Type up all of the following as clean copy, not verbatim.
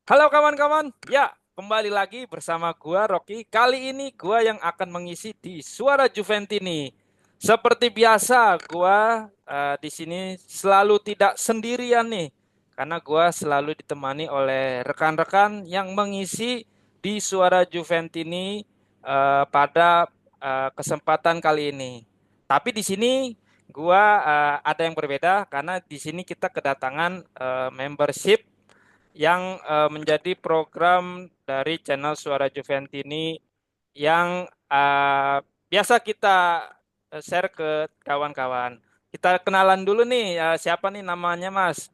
Halo kawan-kawan, ya kembali lagi bersama gua Rocky. Kali ini gua yang akan mengisi di Suara Juventini. Seperti biasa, gua di sini selalu tidak sendirian nih, karena gua selalu ditemani oleh rekan-rekan yang mengisi di Suara Juventini pada kesempatan kali ini. Tapi di sini gua ada yang berbeda karena di sini kita kedatangan membership yang menjadi program dari channel Suara Juventini yang biasa kita share ke kawan-kawan. Kita kenalan dulu nih, siapa nih namanya Mas?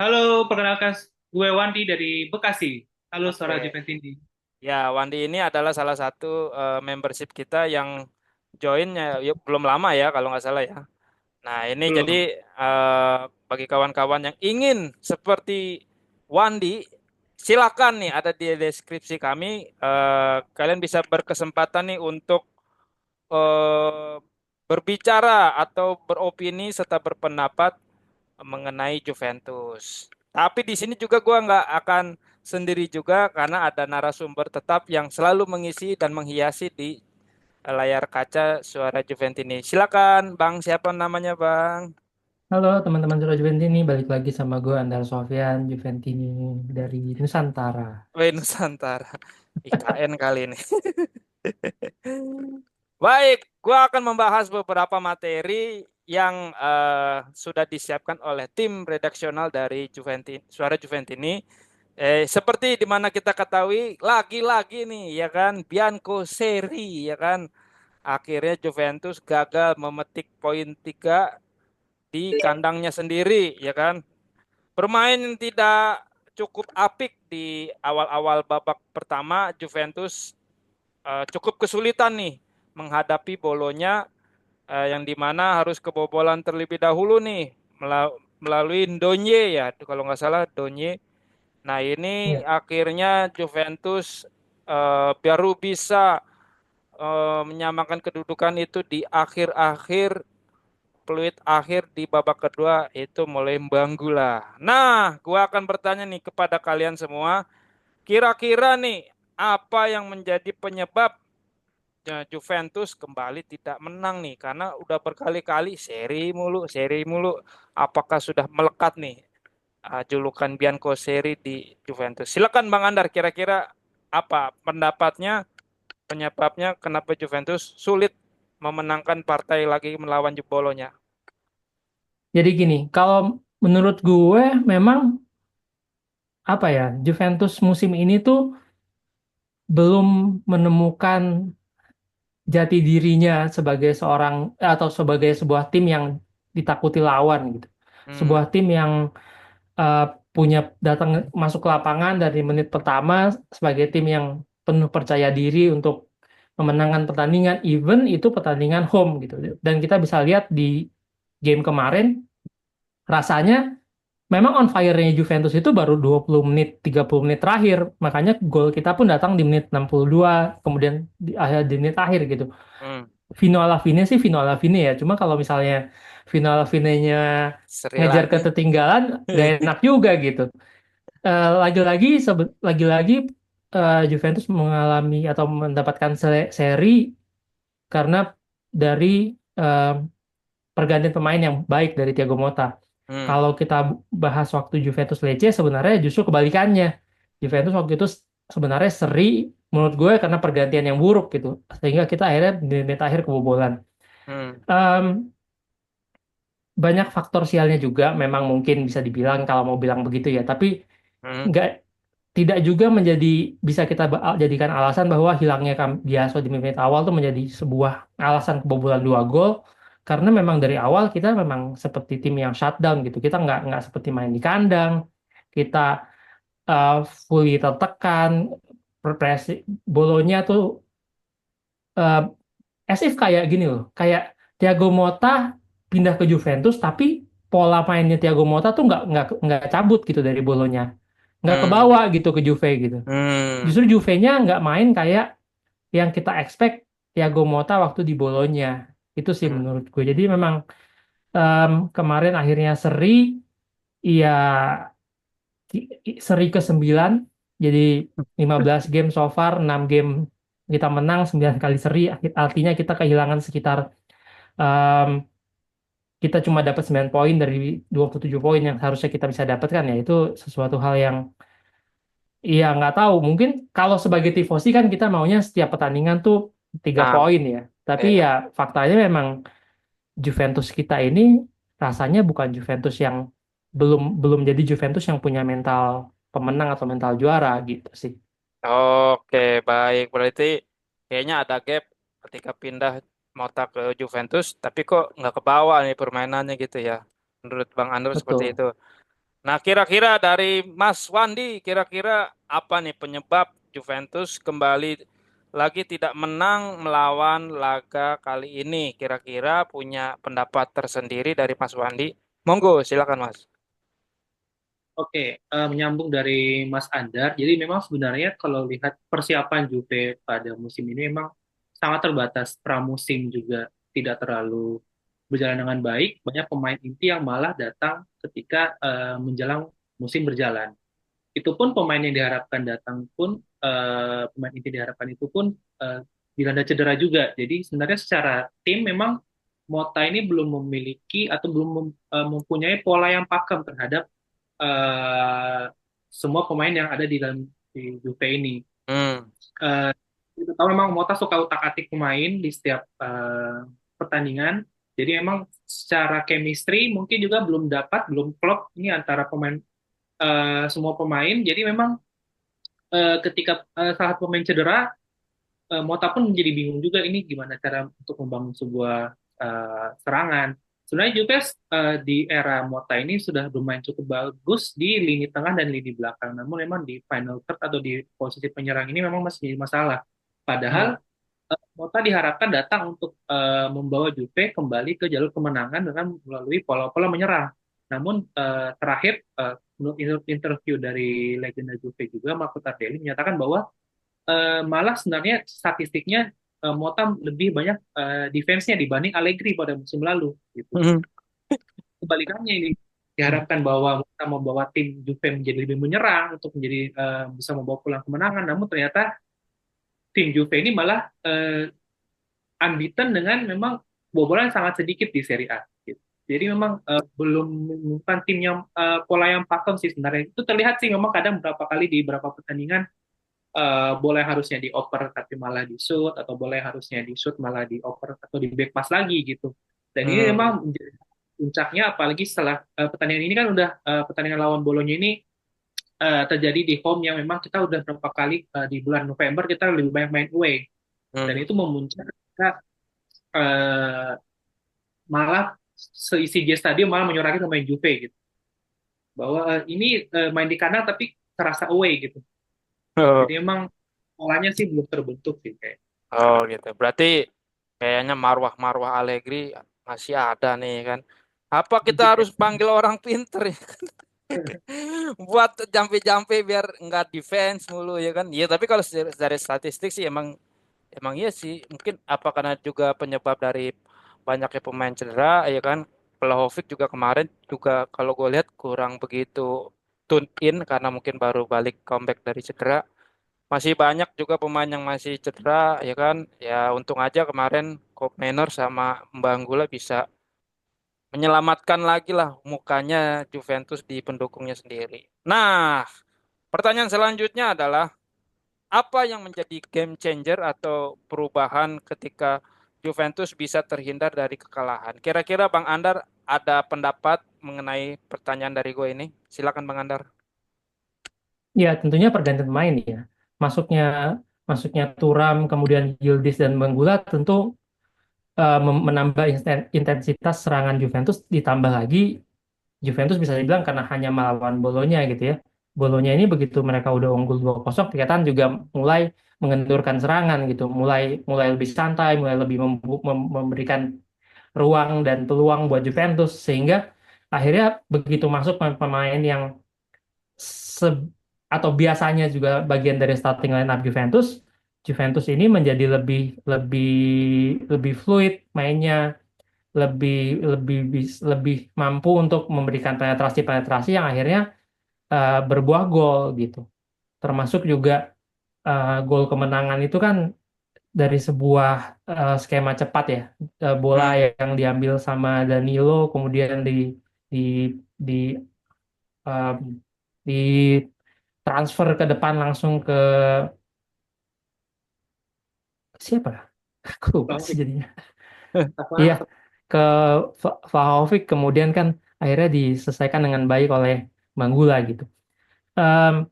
Halo, perkenalkan gue Wandi dari Bekasi. Halo, Suara Oke. Juventini. Ya, Wandi ini adalah salah satu membership kita yang joinnya ya, belum lama ya kalau nggak salah ya. Nah, ini jadi Belum. bagi kawan-kawan yang ingin seperti Wandi, silakan nih ada di deskripsi kami. Kalian bisa berkesempatan nih untuk eh, berbicara atau beropini serta berpendapat mengenai Juventus. Tapi di sini juga gua nggak akan sendiri juga karena ada narasumber tetap yang selalu mengisi dan menghiasi di layar kaca Suara Juventini. Silakan, Bang. Siapa namanya, Bang? Halo teman-teman Suara Juventini, balik lagi sama gue Andar Sofyan Juventini dari Nusantara. Wih, Nusantara. IKN kali ini. Baik, gua akan membahas beberapa materi yang sudah disiapkan oleh tim redaksional dari Suara Juventini. Seperti di mana kita ketahui, lagi-lagi nih, ya kan, Bianco Seri, ya kan, akhirnya Juventus gagal memetik poin 3 di kandangnya sendiri, ya kan. Bermain yang tidak cukup apik di awal-awal babak pertama, Juventus cukup kesulitan nih menghadapi Bolonya yang dimana harus kebobolan terlebih dahulu nih melalui Donye ya kalau nggak salah Donye. Nah ini Iya. akhirnya Juventus baru bisa menyamakan kedudukan itu di akhir-akhir peluit akhir di babak kedua itu mulai mengganggu lah. Nah, gua akan bertanya nih kepada kalian semua, kira-kira nih apa yang menjadi penyebab Juventus kembali tidak menang nih karena udah berkali-kali seri mulu. Apakah sudah melekat nih julukan Bianco seri di Juventus? Silakan Bang Andar, kira-kira apa pendapatnya penyebabnya kenapa Juventus sulit memenangkan partai lagi melawan Bolonya? Jadi gini, kalau menurut gue memang apa ya, Juventus musim ini tuh belum menemukan jati dirinya sebagai seorang atau sebagai sebuah tim yang ditakuti lawan gitu. Sebuah Hmm, tim yang eh, punya datang masuk ke lapangan dari menit pertama sebagai tim yang penuh percaya diri untuk memenangkan pertandingan, even itu pertandingan home gitu. Dan kita bisa lihat di game kemarin, rasanya memang on fire-nya Juventus itu baru 20 menit, 30 menit terakhir. Makanya gol kita pun datang di menit 62, kemudian di menit akhir gitu. hmm. Vino Lavine sih Vino Lavine ya. Cuma kalau misalnya Vino Lavine-nya Seri ngejar lagi. ketertinggalan, gak enak juga gitu. Lagi-lagi Juventus mengalami atau mendapatkan seri karena dari eh, pergantian pemain yang baik dari Thiago Motta. Hmm. Kalau kita bahas waktu Juventus Lecce sebenarnya justru kebalikannya. Juventus waktu itu sebenarnya seri menurut gue karena pergantian yang buruk gitu. Sehingga kita akhirnya di menit akhir kebobolan. Hmm. Em, Banyak faktor sialnya juga memang mungkin bisa dibilang kalau mau bilang begitu ya. Tapi Hmm. nggak tidak juga menjadi bisa kita jadikan alasan bahwa hilangnya Biaso di menit awal tuh menjadi sebuah alasan kebobolan 2 gol karena memang dari awal kita memang seperti tim yang shutdown gitu, kita nggak seperti main di kandang, kita uh, fully tertekan, presi bolonya tuh uh, as if kayak gini loh, kayak Thiago Motta pindah ke Juventus tapi pola mainnya Thiago Motta tuh nggak cabut gitu dari bolonya, nggak kebawa Hmm. gitu ke Juve gitu. Hmm. Justru Juve-nya nggak main kayak yang kita expect Thiago Motta waktu di Bolonya. Itu sih Hmm. menurut gue. Jadi memang kemarin akhirnya seri, ya seri ke-9, jadi 15 game so far, 6 game kita menang, 9 kali seri, artinya kita kehilangan sekitar, em, kita cuma dapat 9 poin dari 27 poin yang harusnya kita bisa dapatkan, ya itu sesuatu hal yang, ya nggak tahu, mungkin kalau sebagai tifosi kan kita maunya setiap pertandingan tuh 3 Nah, poin ya, tapi ya. ya faktanya memang Juventus kita ini rasanya bukan Juventus yang, belum belum jadi Juventus yang punya mental pemenang atau mental juara gitu sih. Oke, baik. Berarti kayaknya ada gap ketika pindah Mota ke Juventus, tapi kok nggak ke bawah nih permainannya gitu ya. Menurut Bang Andro seperti Betul. itu. Nah, kira-kira dari Mas Wandi, kira-kira apa nih penyebab Juventus kembali lagi tidak menang melawan laga kali ini? Kira-kira punya pendapat tersendiri dari Mas Wandi? Monggo, silakan Mas. Oke, menyambung dari Mas Andar. Jadi memang sebenarnya kalau lihat persiapan Juve pada musim ini memang sangat terbatas. Pramusim juga tidak terlalu berjalan dengan baik. Banyak pemain inti yang malah datang ketika menjelang musim berjalan. Itu pun pemain yang diharapkan datang pun, pemain inti diharapkan itu pun dilanda cedera juga. Jadi sebenarnya secara tim memang Mota ini belum memiliki atau belum mempunyai pola yang pakem terhadap eh, semua pemain yang ada di dalam di Juve ini. Hmm. Eh, kita tahu memang Mota suka utak-atik pemain di setiap pertandingan. Jadi memang secara chemistry mungkin juga belum dapat, belum klop ini antara pemain, semua pemain. Jadi memang ketika salah satu pemain cedera, Mota pun menjadi bingung juga ini gimana cara untuk membangun sebuah serangan. Sebenarnya juga di era Mota ini sudah bermain cukup bagus di lini tengah dan lini belakang. Namun memang di final third atau di posisi penyerang ini memang masih jadi masalah. Hmm. Padahal Mota diharapkan datang untuk membawa Juve kembali ke jalur kemenangan dengan melalui pola-pola menyerang. Namun terakhir, menurut interview dari legenda Juve juga, Marco Tardelli menyatakan bahwa malah sebenarnya statistiknya Mota lebih banyak defense-nya dibanding Allegri pada musim lalu gitu. Hmm. Kebalikannya ini diharapkan bahwa Mota membawa tim Juve menjadi lebih menyerang untuk menjadi bisa membawa pulang kemenangan, namun ternyata tim Juve ini malah unbeaten dengan memang bobolan sangat sedikit di Serie A gitu. Jadi memang belum menemukan tim yang pola yang pakem sih sebenarnya. Itu terlihat sih memang kadang beberapa kali di beberapa pertandingan boleh harusnya dioper tapi malah di shoot, atau boleh harusnya di shoot malah dioper atau di back pass lagi gitu. Dan ini Hmm. memang menjadi puncaknya apalagi setelah pertandingan ini kan udah pertandingan lawan Bologna ini terjadi di home yang memang kita udah berapa kali di bulan November kita lebih banyak main away, dan Hmm. itu memuncak kita eh, malah seisi J Stadium malah menyurati pemain Juve gitu bahwa ini main di kandang tapi terasa away gitu. Oh, Jadi emang polanya sih belum terbentuk sih kayak. oh gitu. Berarti kayaknya marwah-marwah Allegri masih ada nih kan. Apa kita harus panggil orang pinter ya? Buat jampe-jampe biar nggak defense mulu ya kan? Iya, tapi kalau dari statistik sih emang emang iya sih. Mungkin apa karena juga penyebab dari banyaknya pemain cedera ya kan? Vlahovic juga kemarin juga kalau gue lihat kurang begitu tune in karena mungkin baru balik comeback dari cedera. Masih banyak juga pemain yang masih cedera ya kan? Ya untung aja kemarin Kob Mainor sama Mbanggula bisa menyelamatkan lagi lah mukanya Juventus di pendukungnya sendiri. Nah, pertanyaan selanjutnya adalah apa yang menjadi game changer atau perubahan ketika Juventus bisa terhindar dari kekalahan? Kira-kira Bang Andar ada pendapat mengenai pertanyaan dari gue ini? Silakan Bang Andar. Ya, tentunya pergantian pemain ya. Masuknya masuknya Thuram, kemudian Yildiz dan Benggula tentu menambah intensitas serangan Juventus, ditambah lagi Juventus bisa dibilang karena hanya melawan Bolonya gitu ya. Bolonya ini begitu mereka udah unggul 2-0, kelihatan juga mulai mengendurkan serangan gitu, mulai mulai lebih santai, mulai lebih memberikan ruang dan peluang buat Juventus, sehingga akhirnya begitu masuk pemain yang se- atau biasanya juga bagian dari starting line up Juventus, Juventus ini menjadi lebih lebih lebih fluid mainnya, lebih lebih mampu untuk memberikan penetrasi-penetrasi yang akhirnya berbuah gol gitu. Termasuk juga gol kemenangan itu kan dari sebuah skema cepat ya. Bola Hmm. yang diambil sama Danilo kemudian di di em, di transfer ke depan langsung ke siapa? Aku lupa sih Vlahovic jadinya. Iya, apa ke Vlahovic kemudian kan akhirnya diselesaikan dengan baik oleh Manggula gitu. Em,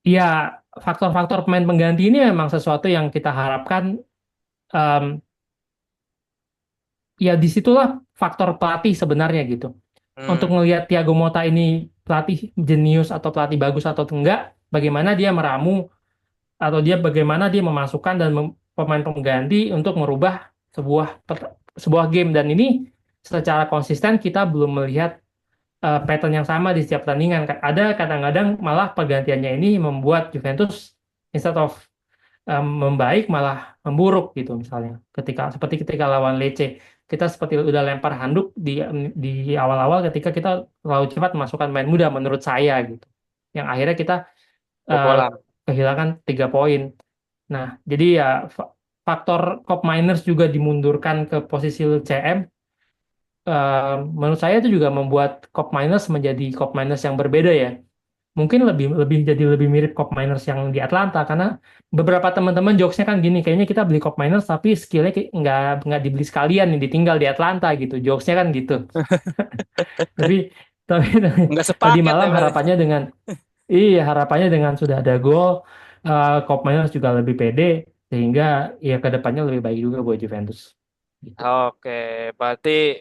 ya, faktor-faktor pemain pengganti ini memang sesuatu yang kita harapkan. em, Ya disitulah faktor pelatih sebenarnya gitu. Untuk Hmm. melihat Thiago Motta ini pelatih jenius atau pelatih bagus atau enggak, bagaimana dia meramu atau bagaimana dia memasukkan dan pemain pengganti untuk merubah sebuah game, dan ini secara konsisten kita belum melihat pattern yang sama di setiap pertandingan. Ada kadang-kadang malah pergantiannya ini membuat Juventus instead of membaik malah memburuk gitu, misalnya seperti ketika lawan Lecce kita seperti udah lempar handuk di awal-awal ketika kita terlalu cepat memasukkan pemain muda menurut saya gitu, yang akhirnya kita eh, Bobolan. kehilangan 3 poin. Nah, jadi ya faktor Cop Miners juga dimundurkan ke posisi CM. Menurut saya itu juga membuat Cop Miners menjadi Cop Miners yang berbeda ya. Mungkin lebih lebih jadi lebih mirip Cop Miners yang di Atlanta, karena beberapa teman-teman jokesnya kan gini, kayaknya kita beli Cop Miners tapi skillnya nggak dibeli sekalian nih, ditinggal di Atlanta gitu, jokesnya kan gitu. Tapi tapi Nggak tadi sepaket ya malam berarti. harapannya dengan sudah ada gol, Cop Miners juga lebih pede, sehingga ya kedepannya lebih baik juga buat Juventus. Gitu. Oke, berarti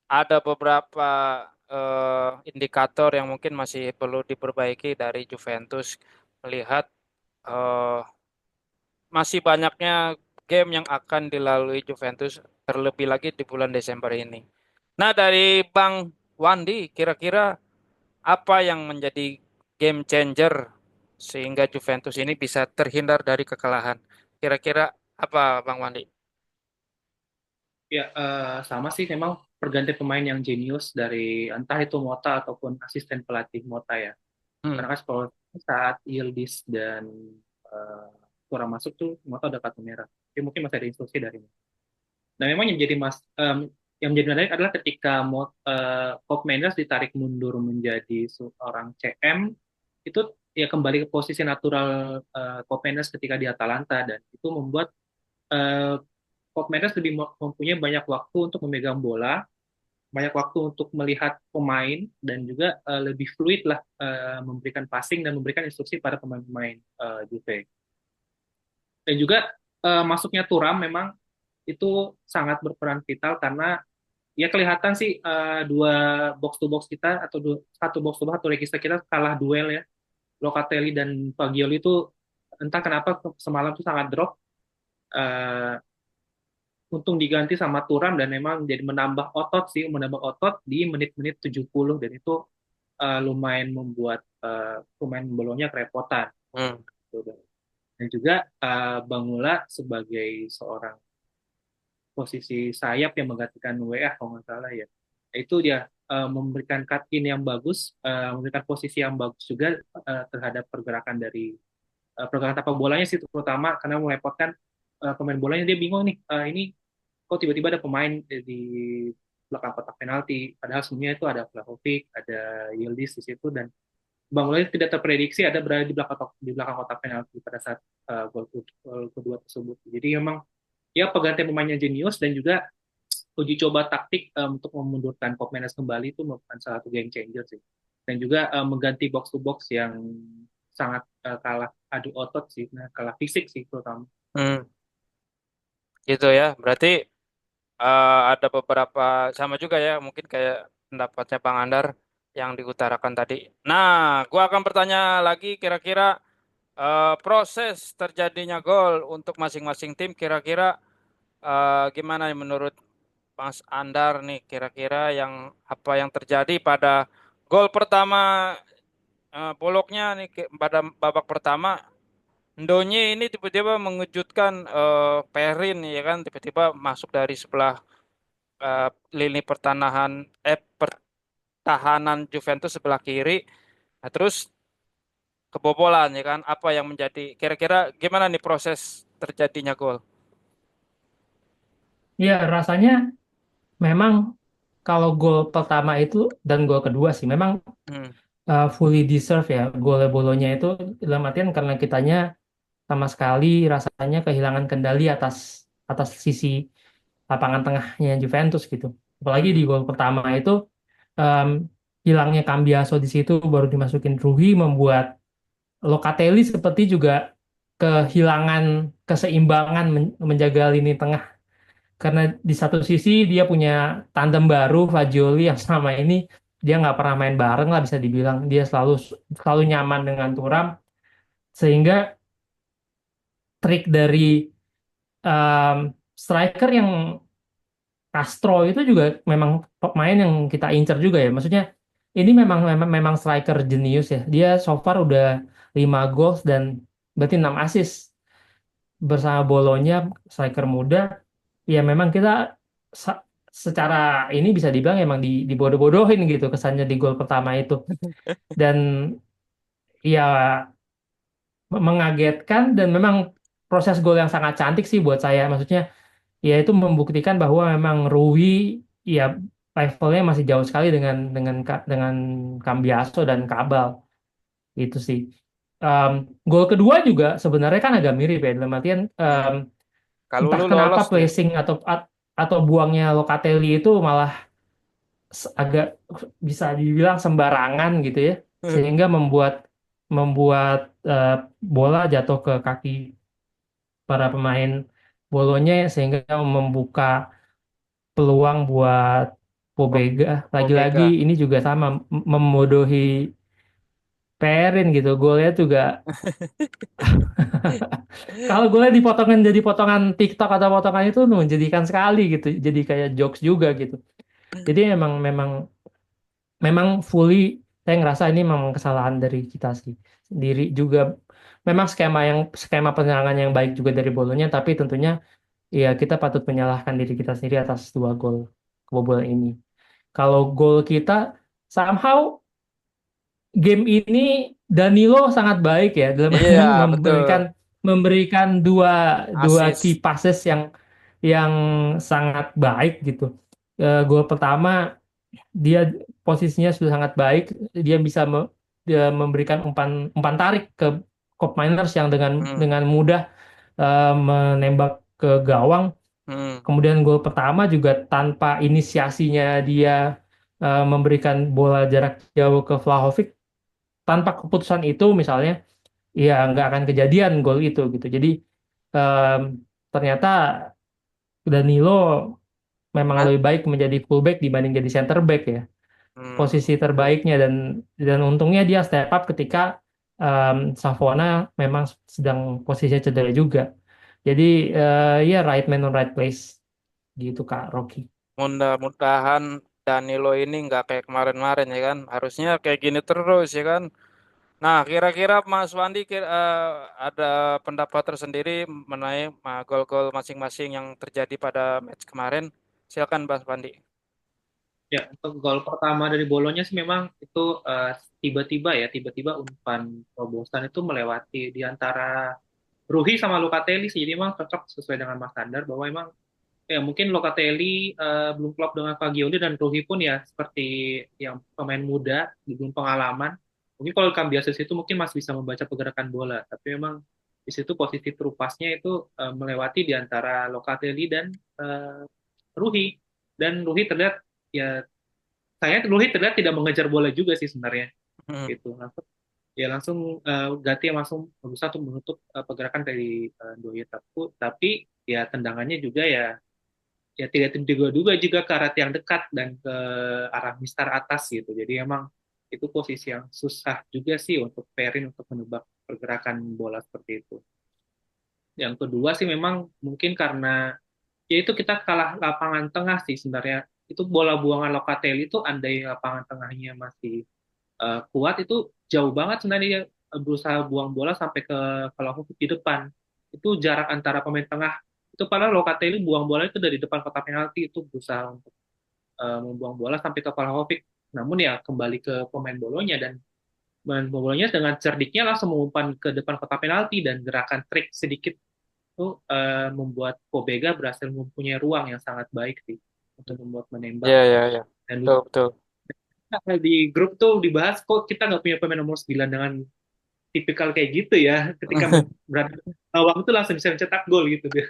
ada beberapa indikator yang mungkin masih perlu diperbaiki dari Juventus melihat eh, masih banyaknya game yang akan dilalui Juventus terlebih lagi di bulan Desember ini. Nah, dari Bang Wandi, kira-kira apa yang menjadi game changer sehingga Juventus ini bisa terhindar dari kekalahan? Kira-kira apa, Bang Wandi? ya sama sih memang pergantian pemain yang jenius dari entah itu Mota ataupun asisten pelatih Mota ya. Hmm. Karena kan kalau saat Yildiz dan uh, kurang masuk tuh Mota udah kartu merah. Tapi mungkin masih ada instruksi dari. Nah, memang yang menjadi menarik adalah ketika Pop Menders ditarik mundur menjadi seorang CM, itu ya kembali ke posisi natural Pop Menders ketika di Atalanta, dan itu membuat uh, Pop Menders lebih mempunyai banyak waktu untuk memegang bola, banyak waktu untuk melihat pemain, dan juga lebih fluid lah memberikan passing dan memberikan instruksi pada pemain-pemain Juve. Dan juga masuknya Thuram memang itu sangat berperan vital karena ya kelihatan sih dua box to box kita atau satu box to box atau register kita kalah duel ya. Locatelli dan Fagioli itu entah kenapa semalam tuh sangat drop. Eh, Untung diganti sama Turam dan memang jadi menambah otot di menit-menit 70, dan itu lumayan membuat pemain Bolonya kerepotan. Hmm. Dan juga Bangula sebagai seorang posisi sayap yang menggantikan WA kalau nggak salah ya. Itu dia memberikan cut in yang bagus, memberikan posisi yang bagus juga terhadap pergerakan tapak bolanya sih terutama karena merepotkan pemain bolanya. Dia bingung nih, ini kok tiba-tiba ada pemain di belakang kotak penalti, padahal sebenarnya itu ada Vlahovic, ada Yildiz di situ, dan Bang Mulai tidak terprediksi ada berada di belakang kotak penalti pada saat gol kedua tersebut. Jadi memang ya pergantian pemainnya jenius, dan juga uji coba taktik untuk memundurkan Pop Menes kembali itu merupakan salah satu game changer sih. Dan juga mengganti box to box yang sangat kalah adu otot sih, nah, kalah fisik sih terutama. Hmm. Gitu ya. Berarti ada beberapa sama juga ya, mungkin kayak pendapatnya Bang Andar yang diutarakan tadi. Nah, gua akan bertanya lagi kira-kira proses terjadinya gol untuk masing-masing tim kira-kira gimana nih menurut Mas Andar nih kira-kira yang apa yang terjadi pada gol pertama Boloknya nih pada babak pertama Ndonyi ini tiba-tiba mengejutkan Perin ya kan tiba-tiba masuk dari sebelah lini pertahanan Juventus sebelah kiri Nah, terus kebobolan ya kan, apa yang menjadi kira-kira gimana nih proses terjadinya gol? Ya, rasanya memang kalau gol pertama itu dan gol kedua sih memang Hmm. fully deserve ya gol Bolonya itu, dalam artian karena kitanya sama sekali rasanya kehilangan kendali atas atas sisi lapangan tengahnya Juventus gitu. Apalagi di Hmm. gol pertama itu em, hilangnya Cambiaso di situ baru dimasukin Ruggi membuat Locatelli seperti juga kehilangan keseimbangan menjaga lini tengah, karena di satu sisi dia punya tandem baru Fagioli yang selama ini dia nggak pernah main bareng lah, bisa dibilang dia selalu selalu nyaman dengan Thuram, sehingga trik dari striker yang Castro itu juga memang pemain yang kita incer juga ya. Maksudnya ini memang striker jenius ya. Dia so far udah 5 goals dan berarti 6 assist bersama Bolonya, striker muda. Ya memang kita sa- secara ini bisa dibilang emang dibodoh-bodohin gitu kesannya di gol pertama itu. Dan ya mengagetkan dan memang proses gol yang sangat cantik sih buat saya. Maksudnya ya itu membuktikan bahwa memang Rui ya levelnya masih jauh sekali dengan Cambiaso dan Kabal itu sih. Em, Gol kedua juga sebenarnya kan agak mirip ya, dalam artian Hmm. Kalau entah lu kenapa lolos deh. placing atau buangnya Locatelli itu malah agak bisa dibilang sembarangan gitu ya, sehingga membuat membuat bola jatuh ke kaki para pemain Bolonya sehingga membuka peluang buat Pobega. Lagi-lagi Pobega. ini juga sama membodohi Perin gitu. Golnya juga kalau golnya dipotongin jadi potongan TikTok atau potongan itu menjadikan sekali gitu. Jadi kayak jokes juga gitu. Jadi memang memang memang fully saya ngerasa ini memang kesalahan dari kita sih sendiri juga. Memang skema penyerangan yang baik juga dari Bolonya, tapi tentunya ya kita patut menyalahkan diri kita sendiri atas 2 gol kebobolan ini. Kalau gol kita somehow game ini Danilo sangat baik ya dalam Iya, memberikan betul. memberikan dua dua key Asis. passes yang sangat baik gitu. Gol pertama dia posisinya sudah sangat baik, dia bisa dia memberikan umpan umpan tarik ke Kopp Miners yang dengan Hmm. dengan mudah menembak ke gawang. Hmm. Kemudian gol pertama juga tanpa inisiasinya dia memberikan bola jarak jauh ke Vlahovic, tanpa keputusan itu misalnya ya nggak akan kejadian gol itu gitu. Jadi em, ternyata Danilo memang Hah? lebih baik menjadi fullback dibanding jadi center back ya, Hmm. posisi terbaiknya. Dan untungnya dia step up ketika Savona memang sedang posisinya cedera juga. Jadi ya right man on right place gitu Kak Rocky. Mudah-mudahan Danilo ini nggak kayak kemarin-kemarin ya kan. Harusnya kayak gini terus ya kan. Nah, kira-kira Mas Wandi ada pendapat tersendiri mengenai gol-gol masing-masing yang terjadi pada match kemarin. Silakan Mas Wandi. Ya, untuk gol pertama dari Bolonya sih memang itu tiba-tiba ya, tiba-tiba umpan terobosan itu melewati di antara Ruhi sama Locatelli sih. Jadi memang cocok sesuai dengan Mas Sandar bahwa memang ya mungkin Locatelli belum klop dengan Fagioli dan Ruhi pun ya seperti yang pemain muda belum pengalaman. Mungkin kalau Cambiases itu mungkin masih bisa membaca pergerakan bola, tapi memang di situ posisi terupasnya itu melewati di antara Locatelli dan eh, Ruhi. Dan Ruhi terlihat ya Ruhi terlihat tidak mengejar bola juga sih sebenarnya Hmm. gitu. Langsung Gatti yang langsung berusaha untuk menutup pergerakan dari Ndoye, tapi ya tendangannya juga ya tidak terduga-duga juga ke arah yang dekat dan ke arah mistar atas gitu. Jadi emang itu posisi yang susah juga sih untuk Perin untuk menebak pergerakan bola seperti itu. Yang kedua sih memang mungkin karena ya itu kita kalah lapangan tengah sih sebenarnya. Itu bola buangan Locatelli itu andai lapangan tengahnya masih kuat itu jauh banget sebenarnya dia berusaha buang bola sampai ke Vlahovic di depan. Itu jarak antara pemain tengah itu padahal Locatelli buang bola itu dari depan kotak penalti itu berusaha untuk membuang bola sampai ke Vlahovic. Namun ya kembali ke pemain bolonya dan Dan bolanya dengan cerdiknya langsung mengumpan ke depan kotak penalti dan gerakan trik sedikit itu membuat Pobega berhasil mempunyai ruang yang sangat baik sih untuk membuat menembak. Iya, iya, iya. Dan Betul, betul. di grup tuh dibahas kok kita nggak punya pemain nomor 9 dengan tipikal kayak gitu ya. Ketika berada di gawang itu langsung bisa mencetak gol gitu dia.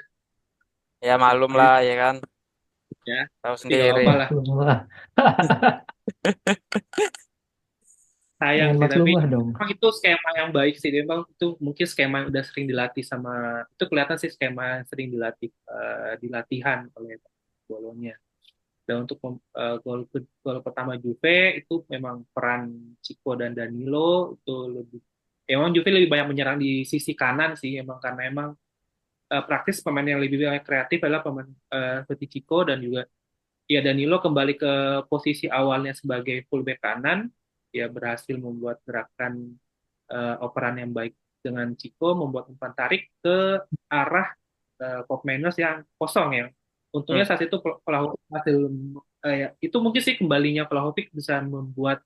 Ya malum Jadi lah ya kan. ya, Tahu tapi nggak sendiri. apa-apa lah. Maklum lah. Sayang Ya, sih, maklum tapi lah dong. memang itu skema yang baik sih. Memang itu mungkin skema yang udah sering dilatih sama itu kelihatan sih skema yang sering dilatih di latihan oleh Bolonya. Dan untuk gol pertama Juve itu memang peran Chico dan Danilo itu lebih ya, emang Juve lebih banyak menyerang di sisi kanan sih emang karena emang praktis pemain yang lebih banyak kreatif adalah pemain seperti Chico dan juga ya Danilo kembali ke posisi awalnya sebagai fullback kanan, ya berhasil membuat gerakan operan yang baik dengan Chico, membuat umpan tarik ke arah Pop Miners yang kosong ya. Untungnya Hmm. saat itu Vlahovic hasil ya, itu mungkin sih kembalinya Vlahovic bisa membuat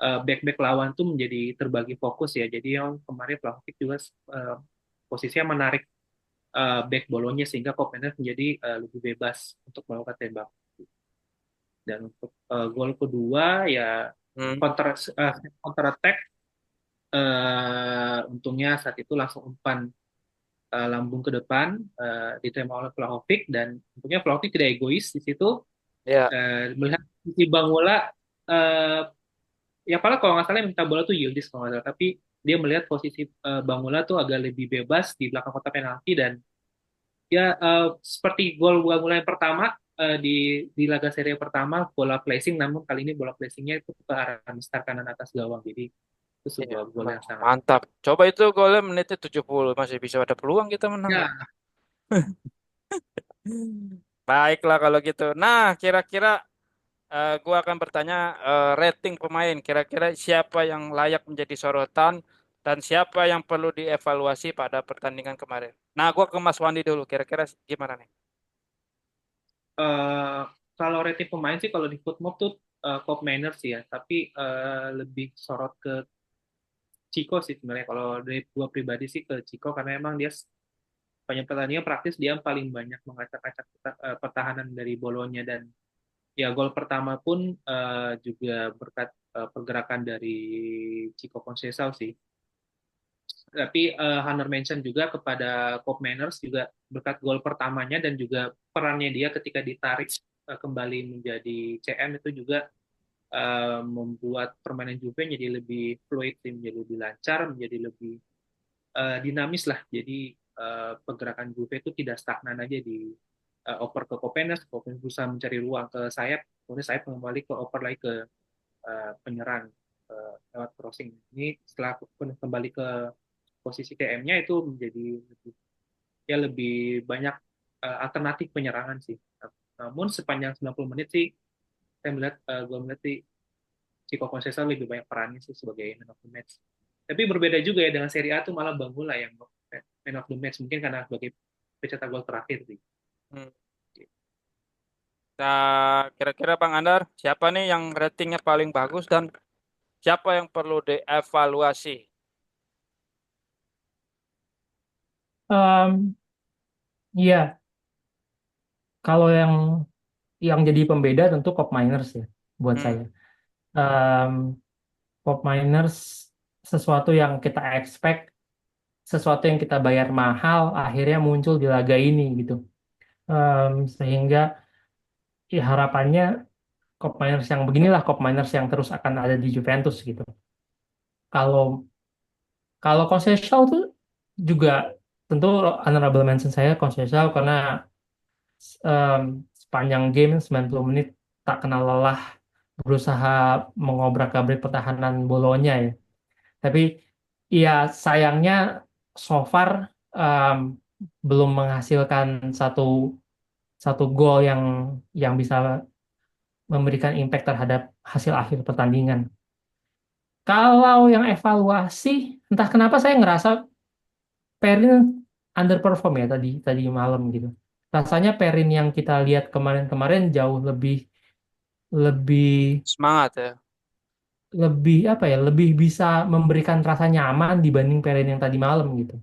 back-back lawan tuh menjadi terbagi fokus ya. Jadi yang kemarin Vlahovic juga posisinya menarik back Bolonya sehingga Pop Miners menjadi lebih bebas untuk melakukan tembak. Dan untuk gol kedua ya Hmm. counter attack untungnya saat itu langsung umpan lambung ke depan diterima oleh Vlahovic dan untungnya Vlahovic tidak egois di situ Ya. melihat sisi Bangola ya padahal kalau nggak salah yang minta bola tuh Yildiz kalau nggak salah tapi dia melihat posisi Bangola tuh agak lebih bebas di belakang kotak penalti dan ya seperti gol Bangola yang pertama di laga seri pertama bola placing namun kali ini bola placingnya itu ke arah mistar kanan atas gawang jadi itu Iya, sebuah gol emang yang sangat mantap. Coba itu golnya menitnya 70 masih bisa ada peluang kita menang loh. ya. Baiklah kalau gitu. Nah, kira-kira gua akan bertanya rating pemain. Kira-kira siapa yang layak menjadi sorotan dan siapa yang perlu dievaluasi pada pertandingan kemarin. Nah, gua ke Mas Wandi dulu. Kira-kira gimana nih? eh, kalau rating pemain sih kalau di Footmob tuh Pop Manners ya, tapi lebih sorot ke Chico sih sebenarnya. Kalau dari gua pribadi sih ke Chico karena emang dia banyak pertandingan praktis dia yang paling banyak mengacak-acak pertahanan dari Bolonya dan ya gol pertama pun juga berkat pergerakan dari Chico Conceição sih. Tapi Hunter mention juga kepada Pop Manners juga berkat gol pertamanya dan juga perannya dia ketika ditarik kembali menjadi CM itu juga membuat permainan Juve menjadi lebih fluid, menjadi lebih lancar, menjadi lebih dinamis lah. Jadi pergerakan Juve itu tidak stagnan aja di oper ke Kopenas, Kopenas berusaha mencari ruang ke sayap, kemudian sayap kembali ke oper lagi ke penyerang lewat crossing. Ini setelah kembali ke posisi TM-nya itu menjadi ya lebih banyak alternatif penyerangan sih. Namun sepanjang 90 menit sih saya melihat gue melihat sih Chico Conceição lebih banyak perannya sih sebagai man of the match. Tapi berbeda juga ya dengan Serie A tuh malah Bangula yang man of the match mungkin karena sebagai pencetak gol terakhir sih. Hmm. Nah, kira-kira Bang Andar, siapa nih yang ratingnya paling bagus dan siapa yang perlu dievaluasi? Iya, kalau yang jadi pembeda tentu Cop Miners ya buat Hmm. saya. Em, Cop Miners sesuatu yang kita expect, sesuatu yang kita bayar mahal, akhirnya muncul di laga ini gitu. Sehingga ya harapannya Cop Miners yang beginilah Cop Miners yang terus akan ada di Juventus gitu. Kalau kalau Conceição tuh juga tentu honorable mention saya Conceição karena em, sepanjang game 90 menit tak kenal lelah berusaha mengobrak-abrik pertahanan Bolonya ya. Tapi ya sayangnya so far em, belum menghasilkan satu satu gol yang bisa memberikan impact terhadap hasil akhir pertandingan. Kalau yang evaluasi, entah kenapa saya ngerasa Perin underperform ya tadi tadi malam gitu. Rasanya Perin yang kita lihat kemarin-kemarin jauh lebih lebih Semangat ya. lebih apa ya, lebih bisa memberikan rasa nyaman dibanding Perin yang tadi malam gitu.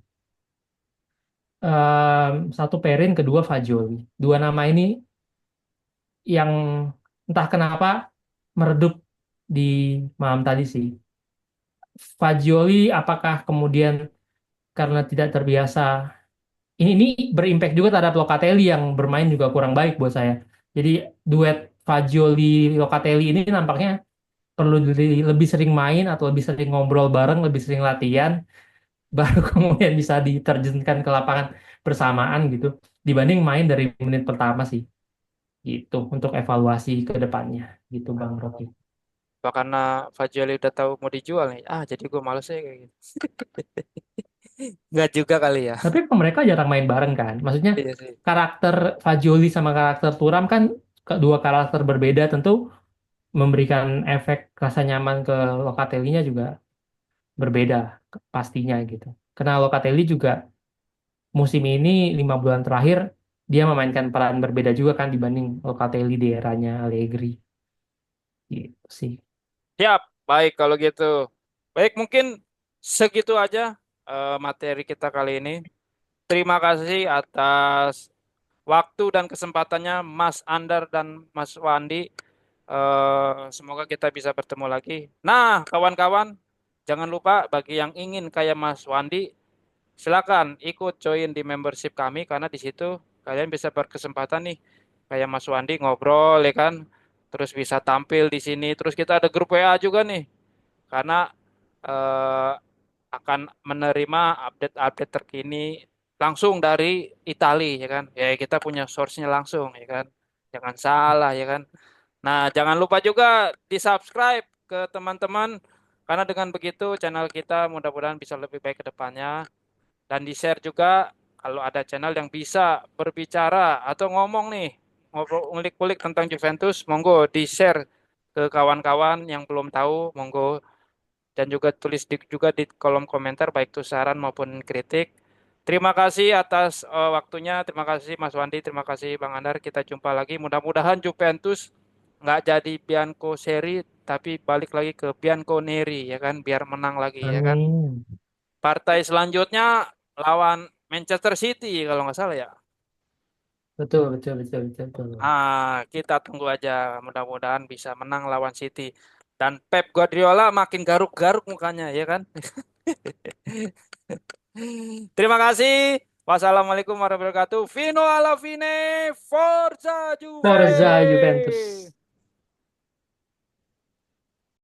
Satu Perin, kedua Fagioli. Dua nama ini yang entah kenapa meredup di malam tadi sih. Fagioli apakah kemudian karena tidak terbiasa, ini berimpact juga terhadap Locatelli yang bermain juga kurang baik buat saya. Jadi duet Fagioli Locatelli ini nampaknya perlu lebih sering main atau lebih sering ngobrol bareng, lebih sering latihan, baru kemudian bisa diterjunkan ke lapangan bersamaan gitu, dibanding main dari menit pertama sih. Gitu untuk evaluasi ke depannya gitu Bang Rocky. Apa karena Fajoli udah tahu mau dijual nih? Ah, jadi gue males ya kayak gitu. Nggak juga kali ya. Tapi mereka jarang main bareng kan. Maksudnya Iya sih. karakter Fajoli sama karakter Turam kan kedua karakter berbeda, tentu memberikan efek rasa nyaman ke Locatelli-nya juga berbeda pastinya gitu. Karena Locatelli juga musim ini 5 bulan terakhir dia memainkan peran berbeda juga kan dibanding Locatelli di eranya Allegri gitu sih. Siap, baik kalau gitu. Baik, mungkin segitu aja materi kita kali ini. Terima kasih atas waktu dan kesempatannya Mas Andar dan Mas Wandi. Semoga kita bisa bertemu lagi. Nah, kawan-kawan, jangan lupa bagi yang ingin kayak Mas Wandi, silakan ikut join di membership kami karena di situ kalian bisa berkesempatan nih kayak Mas Wandi ngobrol ya kan. Terus bisa tampil di sini. Terus kita ada grup WA juga nih. Karena eh, akan menerima update-update terkini langsung dari Italia ya kan. Ya kita punya source-nya langsung ya kan. Jangan salah ya kan. Nah, jangan lupa juga di-subscribe ke teman-teman karena dengan begitu channel kita mudah-mudahan bisa lebih baik ke depannya dan di-share juga kalau ada channel yang bisa berbicara atau ngomong nih, ngobrol ngulik-ngulik tentang Juventus, monggo di-share ke kawan-kawan yang belum tahu, monggo dan juga tulis juga di kolom komentar baik itu saran maupun kritik. Terima kasih atas waktunya, terima kasih Mas Wandi, terima kasih Bang Andar. Kita jumpa lagi. Mudah-mudahan Juventus nggak jadi Bianco Seri, tapi balik lagi ke Bianco Neri ya kan, biar menang lagi ya kan. Amin. Partai selanjutnya lawan Manchester City kalau nggak salah ya. Betul, betul, betul, betul, betul. Kita tunggu aja. Mudah-mudahan bisa menang lawan City. Dan Pep Guardiola makin garuk-garuk mukanya ya kan. Terima kasih. Wassalamualaikum warahmatullahi wabarakatuh. Vino alla fine, Forza Forza Juve. Juventus.